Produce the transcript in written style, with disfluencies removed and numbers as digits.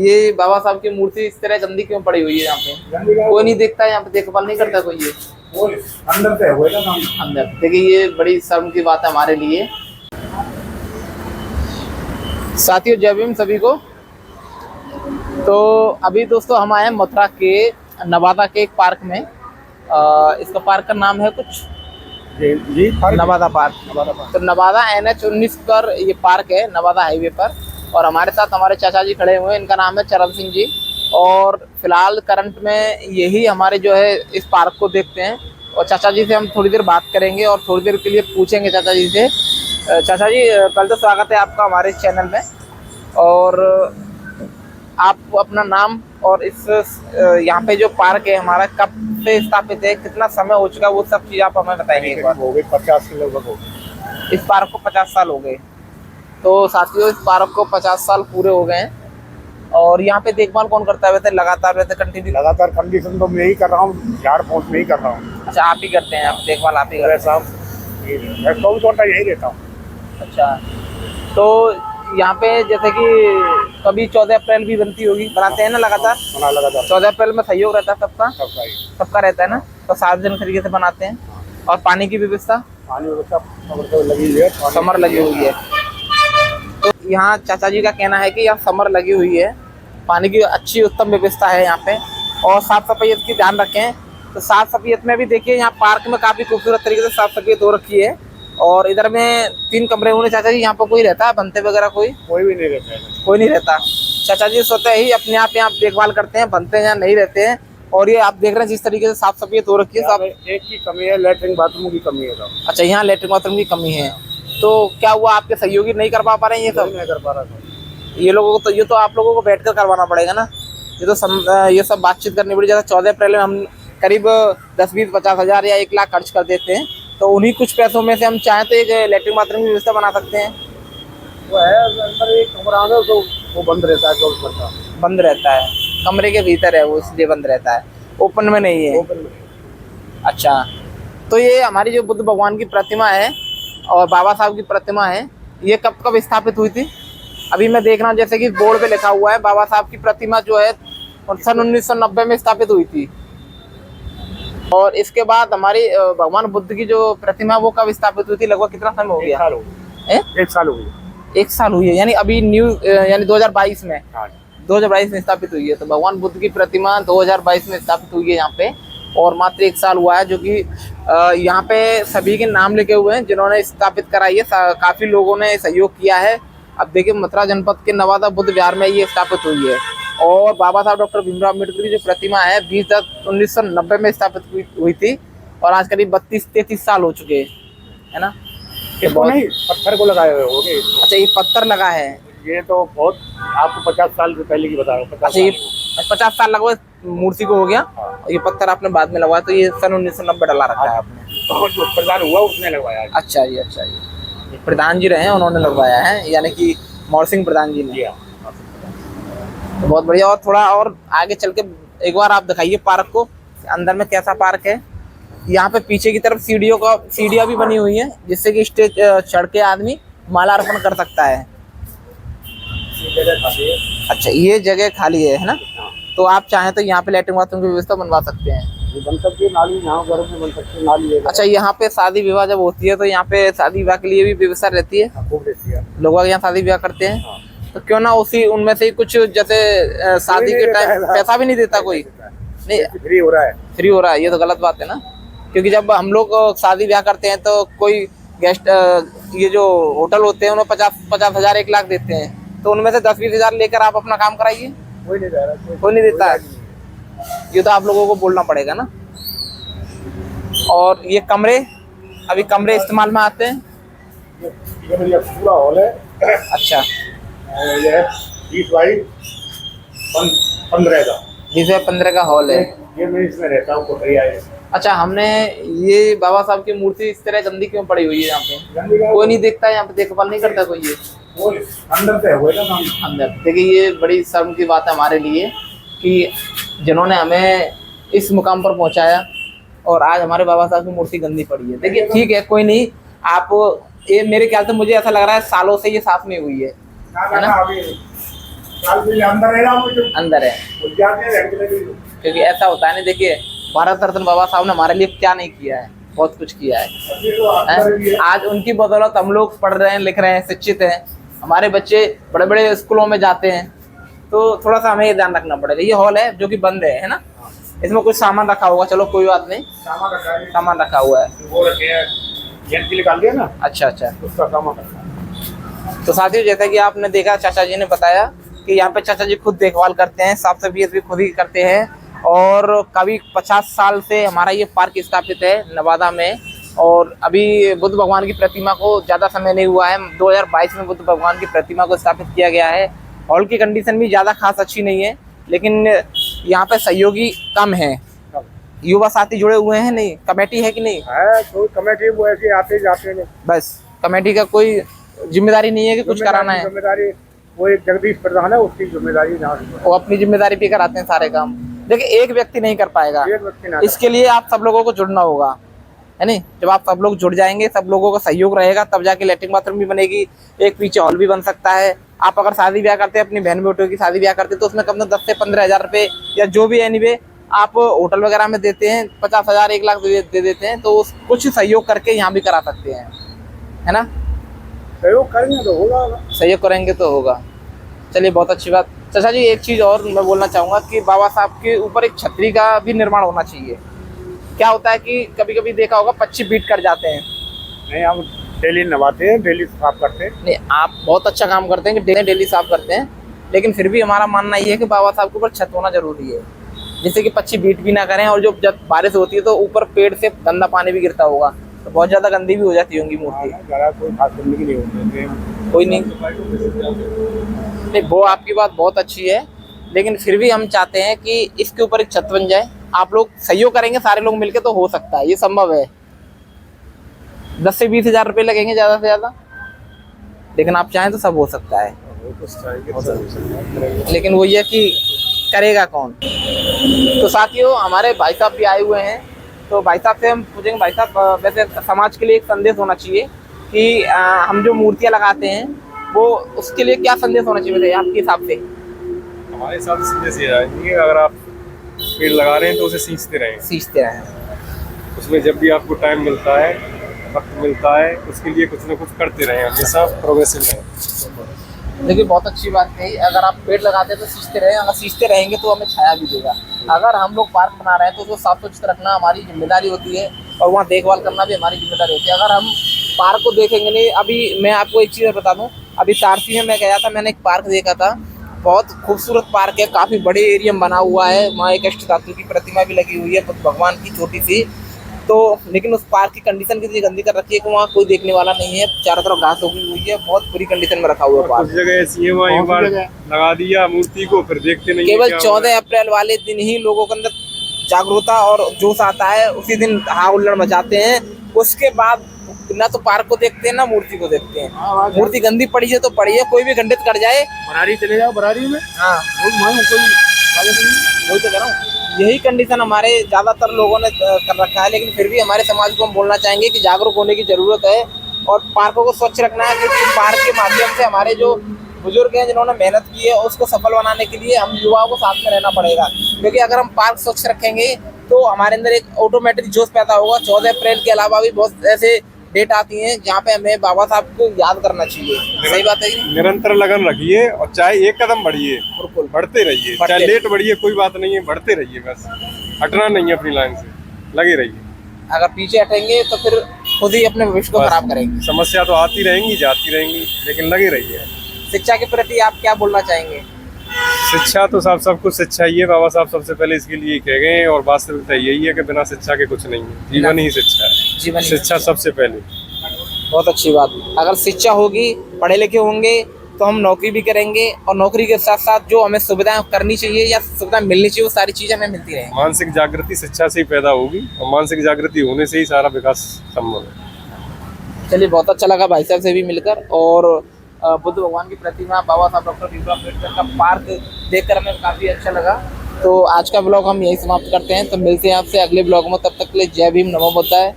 ये बाबा साहब की मूर्ति इस तरह गंदी क्यों पड़ी हुई है यहाँ पे? कोई नहीं देखता यहाँ पे, देखभाल नहीं करता कोई। ये अंदर से हुए ना अंदर देखिए, ये बड़ी शर्म की बात है हमारे लिए। साथियों जय भीम सभी को। तो अभी दोस्तों हम आए हैं मथुरा के नवादा के एक पार्क में। इसका पार्क का नाम है कुछ जी नवादा पार्क। तो नवादा NH 19 पर ये पार्क है, नवादा हाईवे पर। और हमारे साथ हमारे चाचा जी खड़े हुए हैं, इनका नाम है चरण सिंह जी। और फिलहाल करंट में यही हमारे जो है इस पार्क को देखते हैं। और चाचा जी से हम थोड़ी देर बात करेंगे और थोड़ी देर के लिए पूछेंगे चाचा जी से। चाचा जी पहले तो स्वागत है आपका हमारे चैनल में। और आप अपना नाम और इस यहाँ पे जो पार्क है हमारा कब से स्थापित है, कितना समय हो चुका, वो सब चीज़ आप हमें बताएंगे एक बार। हो गए 50 के लगभग हो गए। इस पार्क को 50 साल हो गए। तो साथियों इस पार्क को 50 साल पूरे हो गए हैं। और यहाँ पे देखभाल कौन करता है वैसे? लगातार वैसे कंटिन्यू लगातार कंडीशन तो मैं ही कर रहा हूँ, झाड़ पोंछ में ही कर रहा हूँ। अच्छा, आप ही करते हैं? आप देखभाल आप ही करते हैं? साहब मैं 24 घंटा यही रहता हूँ। अच्छा, तो यहाँ पे जैसे कि कभी 14 अप्रैल भी बनती होगी, बनाते हैं ना लगातार? बना लगातार 14 अप्रैल में सहयोग रहता है सबका, सबका ही। सबका रहता है ना। तो सार्वजनिक तरीके से बनाते हैं। और पानी की व्यवस्था? पानी व्यवस्था समर तो लगी हुई है, समर लगी हुई है। तो यहाँ चाचा जी का कहना है कि यहाँ समर लगी हुई है, पानी की अच्छी उत्तम व्यवस्था है यहाँ पे। और साफ सफाई की ध्यान रखें। तो साफ सफाई में भी देखिए, यहाँ पार्क में काफ़ी खूबसूरत तरीके से साफ सफाई हो रखी है। और इधर में 3 कमरे होने। चाचा जी यहाँ पर कोई रहता है बनते वगैरह? कोई भी नहीं रहता है। कोई नहीं रहता। चाचा जी स्वतः ही अपने आप यहाँ देखभाल करते हैं, बनते हैं, नहीं रहते हैं। और ये आप देख रहे हैं जिस तरीके से साफ सफाई हो रखी है। सब एक की कमी है, लैट्रिन बाथरूम की कमी है। अच्छा, यहाँ लैट्रिन बाथरूम की कमी है। तो क्या हुआ, आपके सहयोगी नहीं कर पा रहे हैं ये सब? नहीं कर पा रहा था। ये लोगों को तो ये तो आप लोगों को बैठकर करवाना पड़ेगा ना। ये सब बातचीत करनी पड़ी। जैसे 14 अप्रैल में हम करीब 10, 20, 50 हज़ार या 1 लाख खर्च कर देते हैं। तो उन्हीं कुछ पैसों में से हम चाहें तो एक लैट्रिन बाथरूम की व्यवस्था बना सकते हैं। वो है अंदर एक कमरा है, तो वो बंद रहता है 24 घंटा। बंद रहता है, कमरे के भीतर है वो, इसलिए बंद रहता है, ओपन में नहीं है। ओपन में। अच्छा, तो ये हमारी जो बुद्ध भगवान की प्रतिमा है और बाबा साहब की प्रतिमा है, ये कब कब स्थापित हुई थी? अभी मैं देख रहा हूँ जैसे कि बोर्ड पे लिखा हुआ है बाबा साहब की प्रतिमा जो है सन 1990 में स्थापित हुई थी। और इसके बाद हमारी भगवान बुद्ध की जो प्रतिमा वो कब स्थापित हुई थी? लगभग कितना समय हो गया? 1 साल हो गया। 1 साल हो गया। 1 साल हुई है, यानी अभी न्यू यानी 2022 में। हाँ। 2022 में स्थापित हुई है। तो भगवान बुद्ध की प्रतिमा 2022 में स्थापित हुई है यहाँ पे। और मात्र 1 साल हुआ है, जो कि यहाँ पे सभी के नाम लिखे हुए हैं जिन्होंने स्थापित कराई है। काफ़ी लोगों ने सहयोग किया है। अब देखिए मथुरा जनपद के नवादा बुद्ध विहार में ये स्थापित हुई है। और बाबा साहब डॉक्टर भीमराव अम्बेडकर की जो प्रतिमा है 20/10/1990 में स्थापित हुई थी। और आज करीब 32-33 साल हो चुके हैं, है ना? इसको नहीं, पत्थर को लगाए हुए होंगे। अच्छा, ये पत्थर लगा है। ये तो बहुत आपको 50 साल से पहले की बता रहा हूँ। अच्छा, ये 50 साल लगभग मूर्ति को हो गया। और ये पत्थर आपने बाद में लगवाया, तो ये सन 1990 डला रखा है आपने। और जो प्रधान हुआ उसने लगवाया। अच्छा जी, अच्छा जी। प्रधान जी रहे हैं, उन्होंने लगवाया है, यानी कि मोहर सिंह प्रधान जी ने। तो बहुत बढ़िया। और थोड़ा और आगे चल के एक बार आप दिखाइए पार्क को, अंदर में कैसा पार्क है। यहाँ पे पीछे की तरफ सीढ़ियाँ भी बनी हुई हैं, जिससे कि स्टेज चढ़ के आदमी माला अर्पण कर सकता है। अच्छा, ये जगह खाली है ना? तो आप चाहें तो यहाँ पे लैट्रिन बाथरूम की व्यवस्था बनवा सकते हैं। बन सकती है, नाली यहाँ घर में बन सकती है, नाली है। अच्छा, यहाँ पे शादी विवाह जब होती है तो यहाँ पे शादी विवाह के लिए भी व्यवस्था रहती है? खूब रहती है। लोग यहाँ शादी विवाह करते हैं। तो क्यों ना उसी उनमें से कुछ, जैसे शादी के टाइम पैसा भी नहीं देता कोई? नहीं, फ्री हो रहा है। फ्री हो रहा है, ये तो गलत बात है ना। क्योंकि जब हम लोग शादी ब्याह करते हैं तो कोई गेस्ट, ये जो होटल होते हैं उन्हें 50 हज़ार 1 लाख देते हैं। तो उनमें से 10-20 हज़ार लेकर आप अपना काम कराइए। कोई नहीं दे रहा, कोई नहीं देता है। ये तो आप लोगों को बोलना पड़ेगा ना। और ये कमरे, अभी कमरे इस्तेमाल में आते हैं? ये पूरा हॉल है। अच्छा, ये 20 बाई 15 का 20/15 का हॉल है। ये मैं इसमें रहता हूँ, कोठरी है। अच्छा, हमने ये बाबा साहब की मूर्ति इस तरह गंदी क्यों पड़ी हुई है यहाँ पे? कोई नहीं देखता है यहाँ पे, देखभाल नहीं करता कोई। ये अंदर से हुए ना अंदर देखिए, ये बड़ी शर्म की बात है हमारे लिए कि जिन्होंने हमें इस मुकाम पर पहुंचाया और आज हमारे बाबा साहब की मूर्ति गंदी पड़ी है। देखिए ठीक है, कोई नहीं। आप ये मेरे ख्याल से मुझे ऐसा लग रहा है सालों से ये साफ नहीं हुई है ना? अंदर है, क्योंकि ऐसा होता है नहीं, देखिए भारत रत्न बाबा साहब ने हमारे लिए क्या नहीं किया है, बहुत कुछ किया है। आज उनकी बदौलत हम लोग पढ़ रहे हैं, लिख रहे हैं, शिक्षित हैं, हमारे बच्चे बड़े बड़े स्कूलों में जाते हैं। तो थोड़ा सा हमें ये ध्यान रखना पड़ेगा। ये हॉल है जो कि बंद है ना, इसमें कुछ सामान रखा होगा, चलो कोई बात नहीं, सामान रखा हुआ है, वो रखे हैं निकाल दिया ना। अच्छा अच्छा। उसका सामान रखा है। तो साथियों, जैसा कि आपने देखा, चाचा जी ने बताया कि यहाँ पे चाचा जी खुद देखभाल करते हैं, साफ सफाई भी खुद ही करते हैं। और कभी 50 साल से हमारा ये पार्क स्थापित है नवादा में। और अभी बुद्ध भगवान की प्रतिमा को ज़्यादा समय नहीं हुआ है, 2022 में बुद्ध भगवान की प्रतिमा को स्थापित किया गया है। हॉल की कंडीशन भी ज़्यादा खास अच्छी नहीं है, लेकिन यहाँ पे सहयोगी कम है, युवा साथी जुड़े हुए हैं। नहीं, कमेटी है कि नहीं है? कोई कमेटी वो ऐसे आते जाते नहीं, बस कमेटी का कोई जिम्मेदारी नहीं है कि कुछ कराना है। जिम्मेदारी वो एक जगदीश प्रधान है, उसकी जिम्मेदारी ना, वो अपनी जिम्मेदारी पे कराते हैं सारे काम। देखिए, एक व्यक्ति नहीं कर पाएगा, एक व्यक्ति ना। इसके लिए आप सब लोगों को जुड़ना होगा, है नहीं। जब आप सब लोग जुड़ जाएंगे, सब लोगों का सहयोग रहेगा, तब जाके लैट्रिन बाथरूम भी बनेगी, एक पीछे हॉल भी बन सकता है। आप अगर शादी ब्याह करते हैं, अपनी बहन बेटियों की शादी ब्याह करते हैं, तो उसमें कम से कम 10 से 15 हज़ार रुपये या जो भी एनीवे आप होटल वगैरह में देते हैं, 50,000 1 लाख दे देते हैं, तो कुछ सहयोग करके यहाँ भी करा सकते हैं, है ना। सहयोग करेंगे तो होगा, सहयोग करेंगे तो होगा। चलिए, बहुत अच्छी बात। चाचा जी, एक चीज़ और मैं बोलना चाहूँगा कि बाबा साहब के ऊपर एक छतरी का भी निर्माण होना चाहिए। क्या होता है कि कभी कभी देखा होगा पक्षी बीट कर जाते हैं। नहीं, हम डेली नवाते हैं, डेली साफ करते हैं। नहीं, आप बहुत अच्छा काम करते हैं कि डेली साफ करते हैं, लेकिन फिर भी हमारा मानना ये है कि बाबा साहब के ऊपर छत होना जरूरी है, जिससे कि पक्षी बीट भी ना करें। और जब बारिश होती है तो ऊपर पेड़ से गंदा पानी भी गिरता होगा, तो बहुत ज़्यादा गंदी भी हो जाती होंगी मूर्ति। कोई खास गंदगी नहीं होती, कोई नहीं, वो आपकी बात बहुत अच्छी है, लेकिन फिर भी हम चाहते हैं कि इसके ऊपर एक छत बन जाए। आप लोग सहयोग करेंगे, सारे लोग मिलकर, तो हो सकता है, ये संभव है। 10 से 20 हज़ार रुपये लगेंगे ज़्यादा से ज़्यादा, लेकिन आप चाहें तो सब हो सकता है। लेकिन वो ये कि करेगा कौन। तो साथियों, हमारे भाई साहब भी आए हुए हैं, तो भाई साहब से हम पूछेंगे, भाई साहब वैसे समाज के लिए एक संदेश होना चाहिए कि हम जो मूर्तियाँ लगाते हैं, वो उसके लिए क्या संदेश होना चाहिए आपके हिसाब से? हमारे हिसाब से संदेश ये है कि अगर आप पेड़ लगा रहे हैं तो उसे सींचते रहें। उसमें जब भी आपको टाइम मिलता है, वक्त मिलता है, उसके लिए कुछ ना कुछ करते रहें, हमेशा प्रोग्रेसिव रहें। देखिए, बहुत अच्छी बात कही। अगर आप पेड़ लगाते हैं तो सींचते रहें, अगर सींचते रहेंगे तो हमें छाया भी देगा। अगर हम लोग पार्क बना रहे हैं तो उसको साफ सुथरा रखना हमारी जिम्मेदारी होती है, और वहाँ देखभाल करना भी हमारी जिम्मेदारी होती है। अगर हम पार्क को देखेंगे नहीं, अभी मैं आपको एक चीज़ बता दूँ, अभी तारसी में मैं गया था, मैंने एक पार्क देखा था, बहुत खूबसूरत पार्क है, काफ़ी बड़े एरिया में बना हुआ है, वहाँ एक अष्ट धातु की प्रतिमा भी लगी हुई है, बुद्ध भगवान की छोटी सी। तो लेकिन उस पार्क की कंडीशन कितनी गंदी कर रखी है कि वहाँ कोई देखने वाला नहीं है, चारों तरफ घास उगी हुई है, बहुत बुरी कंडीशन में रखा हुआ है पार्क। कुछ जगह ऐसी है, वहाँ एक बार लगा दिया मूर्ति को, फिर देखते नहीं। केवल 14 अप्रैल वाले दिन ही लोगों के अंदर जागरूकता और जोश आता है, उसी दिन हाँ हुल्लड़ मचाते हैं। उसके बाद ना तो पार्क को देखते हैं, ना मूर्ति को देखते हैं। मूर्ति गंदी पड़ी है तो पड़ी है, कोई भी खंडित कर जाए, बरारी चले जाओ, बरारी में हाँ वही तो कह रहा हूँ। यही कंडीशन हमारे ज़्यादातर लोगों ने कर रखा है, लेकिन फिर भी हमारे समाज को हम बोलना चाहेंगे कि जागरूक होने की ज़रूरत है और पार्कों को स्वच्छ रखना है, क्योंकि पार्क के माध्यम से हमारे जो बुजुर्ग हैं जिन्होंने मेहनत की है, उसको सफल बनाने के लिए हम युवाओं को साथ में रहना पड़ेगा। क्योंकि अगर हम पार्क स्वच्छ रखेंगे तो हमारे अंदर एक ऑटोमेटिक जोश पैदा होगा। 14 अप्रैल के अलावा भी बहुत ऐसे डेट आती हैं जहाँ पे हमें बाबा साहब को याद करना चाहिए। सही बात है कि निरंतर लगन रखिए, और चाहे एक कदम बढ़िए, बिल्कुल बढ़ते रहिए, चाहे लेट बढ़िए, कोई बात नहीं है, बढ़ते रहिए, बस हटना नहीं है, अपनी लाइन से लगे रहिए। अगर पीछे हटेंगे तो फिर खुद ही अपने भविष्य को खराब करेंगे। समस्या तो आती रहेंगी, जाती रहेंगी, लेकिन लगे रहिए। शिक्षा के प्रति आप क्या बोलना चाहेंगे? शिक्षा तो सब कुछ शिक्षा ही है, बाबा साहब सबसे पहले इसके लिए कह गए हैं, और वास्तविकता यही है कि बिना शिक्षा के कुछ नहीं है, जीवन ही शिक्षा है। जीवन शिक्षा सबसे पहले। बहुत अच्छी बात। अगर शिक्षा होगी, पढ़े लिखे होंगे, तो हम नौकरी भी करेंगे, और नौकरी के साथ साथ जो हमें सुविधाएं करनी चाहिए या सुविधा मिलनी चाहिए, वो सारी चीजें हमें मिलती रहेंगी। मानसिक जागृति शिक्षा से ही पैदा होगी, और मानसिक जागृति होने से ही सारा विकास संभव है। चलिए, बहुत अच्छा लगा भाई साहब से भी मिलकर, और बुद्ध भगवान की प्रतिमा, बाबा साहब डॉक्टर भीमराव अम्बेडकर का पार्क देखकर हमें काफ़ी अच्छा लगा। तो आज का ब्लॉग हम यही समाप्त करते हैं, तो मिलते हैं आपसे अगले ब्लॉग में। तब तक के लिए जय भीम, नमो बुद्धाय।